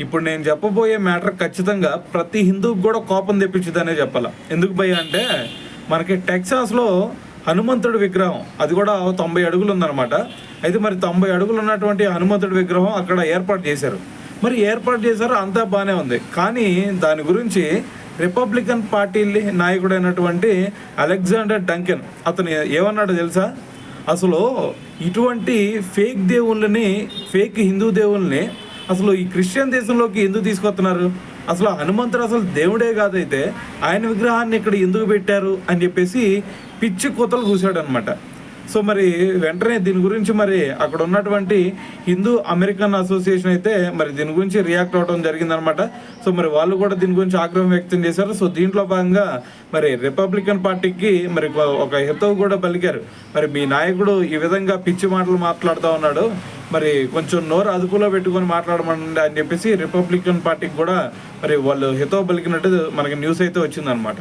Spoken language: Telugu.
ఇప్పుడు నేను చెప్పబోయే మ్యాటర్ ఖచ్చితంగా ప్రతి హిందువుకి కూడా కోపం తెప్పించుదనే చెప్పాల. ఎందుకు భయ్య అంటే మనకి టెక్సాస్లో హనుమంతుడి విగ్రహం అది కూడా 90 అడుగులు ఉందన్నమాట. అయితే మరి 90 అడుగులు ఉన్నటువంటి హనుమంతుడి విగ్రహం అక్కడ ఏర్పాటు చేశారు. మరి ఏర్పాటు చేశారు, అంతా బాగానే ఉంది. కానీ దాని గురించి రిపబ్లికన్ పార్టీ నాయకుడైనటువంటి అలెగ్జాండర్ డంకెన్ అతను ఏమన్నాడో తెలుసా? అసలు ఇటువంటి ఫేక్ దేవుళ్ళని, ఫేక్ హిందూ దేవుల్ని అసలు ఈ క్రిస్టియన్ దేశంలోకి ఎందుకు తీసుకొస్తున్నారు? అసలు హనుమంతుడు అసలు దేవుడే కాదైతే ఆయన విగ్రహాన్ని ఇక్కడ ఎందుకు పెట్టారు అని చెప్పేసి పిచ్చి కూతలు కూసాడు అనమాట. సో మరి వెంటనే దీని గురించి మరి అక్కడ ఉన్నటువంటి హిందూ అమెరికన్ అసోసియేషన్ అయితే మరి దీని గురించి రియాక్ట్ అవ్వడం జరిగిందనమాట. సో మరి వాళ్ళు కూడా దీని గురించి ఆగ్రహం వ్యక్తం చేశారు. సో దీంట్లో భాగంగా మరి రిపబ్లికన్ పార్టీకి మరి ఒక హితవు కూడా పలికారు. మరి మీ నాయకుడు ఈ విధంగా పిచ్చి మాటలు మాట్లాడుతూ ఉన్నాడు, మరి కొంచెం నోరు అదుపులో పెట్టుకొని మాట్లాడమండి అని చెప్పేసి రిపబ్లికన్ పార్టీకి కూడా మరి వాళ్ళు హితవు పలికినట్టు మనకి న్యూస్ అయితే వచ్చిందనమాట.